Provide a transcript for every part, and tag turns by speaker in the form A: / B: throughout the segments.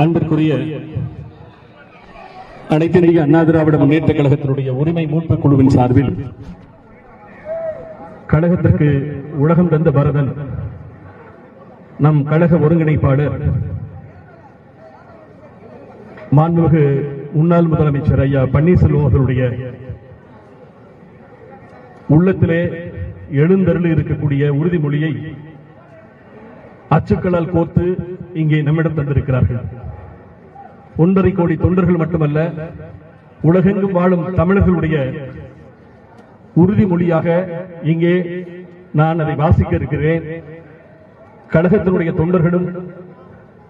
A: அன்பிற்குரிய அனைத்து இந்திய அண்ணா திராவிட முன்னேற்ற கழகத்தினுடைய உரிமை மீட்பு குழுவின் சார்பில் கழகத்திற்கு உலகம் தந்த பரதன் நம் கழக ஒருங்கிணைப்பாளர் மாண்புமிகு முன்னாள் முதலமைச்சர் ஐயா பன்னீர்செல்வம் அவர்களுடைய உள்ளத்திலே எழுந்தருளி இருக்கக்கூடிய உறுதிமொழியை அச்சுக்களால் கோர்த்து இங்கே நம்மிடம் தந்திருக்கிறார்கள். 1.5 கோடி தொண்டர்கள் மட்டுமல்ல, உலகெங்கும் வாழும் தமிழர்களுடைய உறுதிமொழியாக இங்கே நான் அதை வாசிக்க இருக்கிறேன். கழகத்தினுடைய தொண்டர்களும்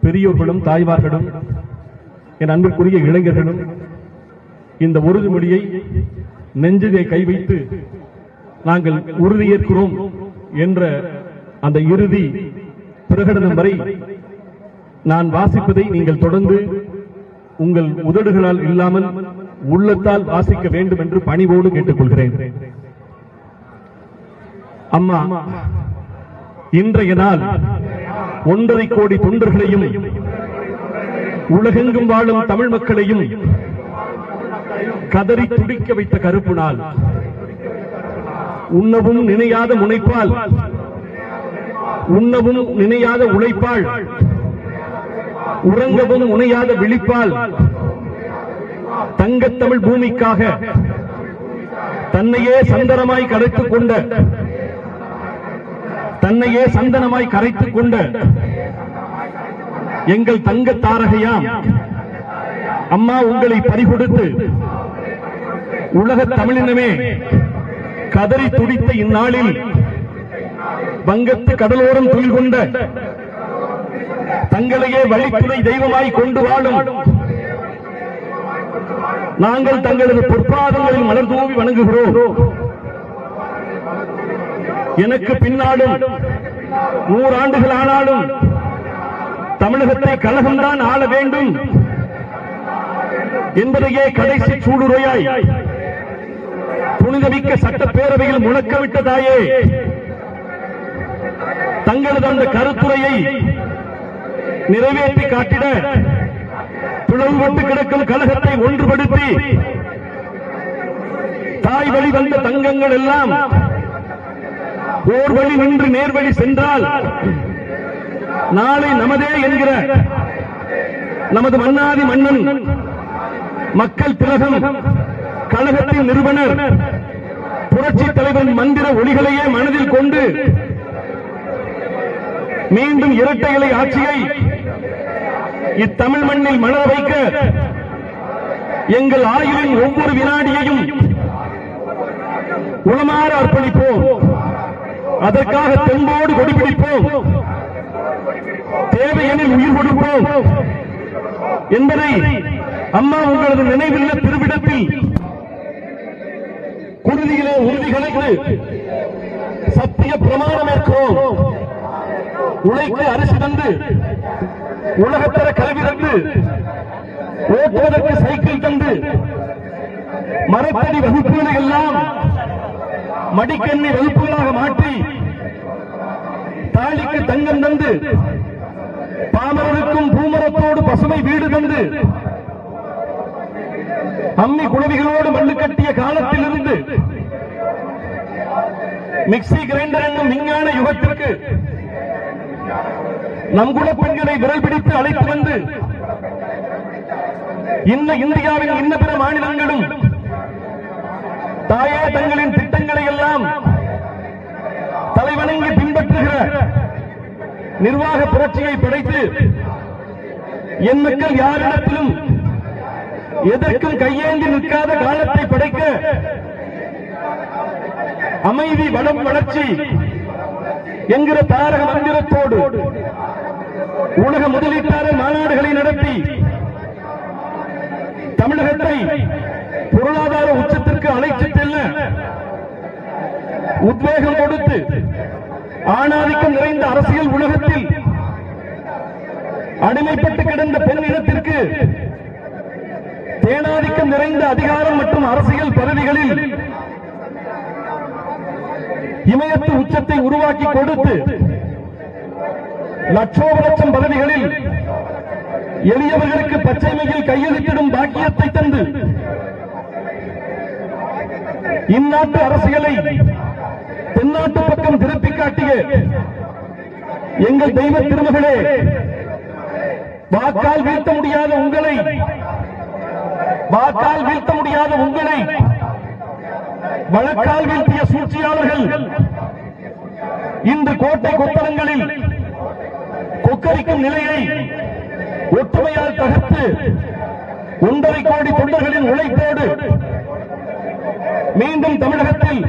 A: பெரியோர்களும் தாய்மார்களும் என் அன்பிற்குரிய இளைஞர்களும் இந்த உறுதிமொழியை நெஞ்சிலே கை வைத்து நாங்கள் உறுதியேற்கிறோம் என்ற அந்த இறுதி பிரகடனம் வரை நான் வாசிப்பதை நீங்கள் தொடர்ந்து உங்கள் உதடுகளால் இல்லாமல் உள்ளத்தால் வாசிக்க வேண்டும் என்று பணிவோடு கேட்டுக்கொள்கிறேன். அம்மா, இன்றைய நாள் 1.5 கோடி தொண்டர்களையும் உலகெங்கும் வாழும் தமிழ் மக்களையும் கதறி துடிக்க வைத்த கருப்பு நாள். உண்ணவும் நினையாத முனைப்பால், உண்ணவும் நினையாத உழைப்பால், உறங்கவும் முனையாத விழிப்பால் தங்கத்தமிழ் பூமிக்காக தன்னையே சந்தனமாய் கரைத்துக் கொண்ட, தன்னையே சந்தனமாய் கரைத்துக் கொண்ட எங்கள் தங்க தாரகையாம் அம்மா உங்களை பறிகொடுத்து உலக தமிழினமே கதறி துடித்த இந்நாளில் வங்கத்து கடலோரம் துயில் கொண்ட தங்களையே வழித்துணை தெய்வமாய் கொண்டு வாழும் நாங்கள் தங்களது பொற்பாதங்களில் மலர் தூவி வணங்குகிறோம். எனக்கு பின்னாலும் 100 ஆண்டுகள் ஆனாலும் தமிழகத்தை கழகம்தான் ஆள வேண்டும் என்பதையே கடைசி சூளுரையாய் புனிதமிக்க சட்டப்பேரவையில் முழக்கவிட்ட தாயே, தங்களது அந்த கருத்துரையை நிறைவேற்றி காட்டிட பிளவுபட்டு கிடக்கும் கழகத்தை ஒன்றுபடுத்தி தாய் வழி வந்த தங்கங்கள் எல்லாம் ஓர் வழி நின்று நேர்வழி சென்றால் நாளை நமதே என்கிற நமது மன்னாதி மன்னன் மக்கள் திலகம் கழகத்தின் நிறுவனர் புரட்சி தலைவன் மந்திர ஒளிகளையே மனதில் கொண்டு மீண்டும் இரட்டை இலை ஆட்சியை இத்தமிழ் மண்ணில் மலர வைக்க எங்கள் ஆயுளின் ஒவ்வொரு வினாடியையும் உளமாற அர்ப்பணிப்போம். அதற்காக தெம்போடு கொடிபிடிப்போம், தேவையெனில் உயிர் கொடுப்போம் என்பதை அம்மா உங்களது நினைவில்ல திருவிடத்தில் குருதியிலே உறுதிகளுக்கு சத்திய பிரமாணம் ஏற்கிறோம். உழைக்கு அரிசி தந்து, உலகத்தர கல்வி தந்து, ஓட்டுவதற்கு சைக்கிள் தந்து, மரத்தடி வகுப்புகளை எல்லாம் மடிக்கண்ணி வகுப்புகளாக மாற்றி தாலிக்கு தங்கம் தந்து, பாமரனுக்கும் பூமரத்தோடு பசுமை வீடு தந்து, அம்மி குழவிகளோடு மண்ணு கட்டிய காலத்திலிருந்து மிக்சி கிரைண்டர் என்னும் விஞ்ஞான யுகத்திற்கு நம் குலப்பெண்களை விரல் பிடித்து அழைத்து வந்து இந்தியாவின் இன்ன பிற மாநிலங்களும் தாயே தங்களின் திட்டங்களை எல்லாம் தலைவணங்கி பின்பற்றுகிற நிர்வாக புரட்சியை படைத்து என் மக்கள் யாரிடத்திலும் எதற்கும் கையேந்தி நிற்காத காலத்தை படைக்க அமைதி, வளம், வளர்ச்சி என்கிற தாரக மந்திரத்தோடு உலக முதலீட்டாளர் மாநாடுகளை நடத்தி தமிழகத்தை பொருளாதார உச்சத்திற்கு அழைத்து செல்ல உத்வேகம் கொடுத்து ஆணாதிக்கம் நிறைந்த அரசியல் உலகத்தில் அடிமைப்பட்டு கிடந்த பெண் இனத்திற்கு தேனாதிக்கம் நிறைந்த அதிகாரம் மற்றும் அரசியல் பதவிகளில் இமயத்து உச்சத்தை உருவாக்கி கொடுத்து லட்சோப லட்சம் பதவிகளில் எளியவர்களுக்கு பச்சைமையில் கையெழுத்திடும் பாக்கியத்தை தந்து இந்நாட்டு அரசியலை தென்னாட்டு பக்கம் திருப்பி காட்டிய எங்கள் தெய்வ திருமகளே, வாக்கால் வீழ்த்த முடியாத உங்களை வழக்கால் வீழ்த்திய சூழ்ச்சியாளர்கள் இன்று கோட்டை கொத்தளங்களில் கொக்கரிக்கும் நிலையை ஒற்றுமையால் தகர்த்து 1.5 கோடி தொண்டர்களின் உழைப்போடு மீண்டும் தமிழகத்தில்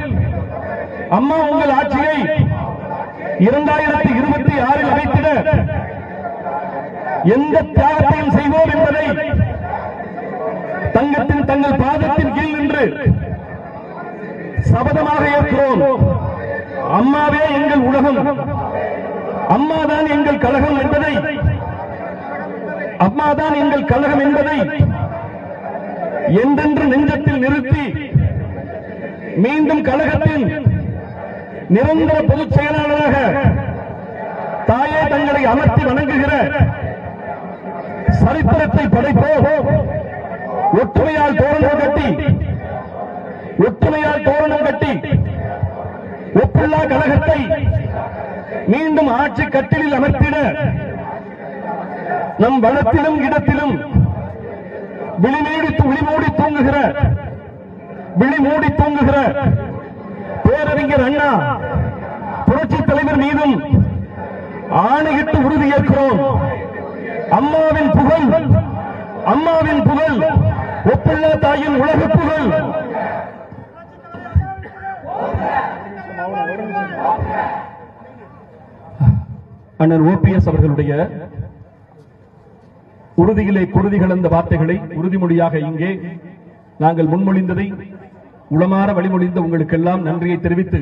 A: அம்மா உங்கள் ஆட்சியை 2026 அமைத்திட எந்த தியாகத்தையும் செய்வோம் என்பதை தங்கள் பாதத்தின் கீழ் நின்று சபதமாக ஏற்கிறோம். அம்மாவே எங்கள் உலகம், அம்மாதான் எங்கள் கழகம் என்பதை என்றென்று நெஞ்சத்தில் நிறுத்தி மீண்டும் கழகத்தின் நிரந்தர பொதுச் செயலாளராக தாயே தங்களை அமர்த்தி வணங்குகிற சரித்திரத்தை படைப்போம். ஒற்றுமையால் தோரணம் கட்டி ஒப்பில்லா கழகத்தை மீண்டும் ஆட்சி கட்டிலில் அமர்த்திட நம் வளத்திலும் இடத்திலும் விழிமூடி தூங்குகிற பேரறிஞர் அண்ணா புரட்சித் தலைவர் மீதும் ஆணையிட்டு உறுதியேற்கிறோம். அம்மாவின் புகழ் ஒப்பில்லா தாயின் உலக புகழ். அண்ணன் ஓபிஎஸ் அவர்களுடைய உறுதியிலே குருதி கலந்த வார்த்தைகளை உறுதிமொழியாக இங்கே நாங்கள் முன்மொழிந்ததை உளமாற வழிமொழிந்த உங்களுக்கெல்லாம் நன்றியை தெரிவித்து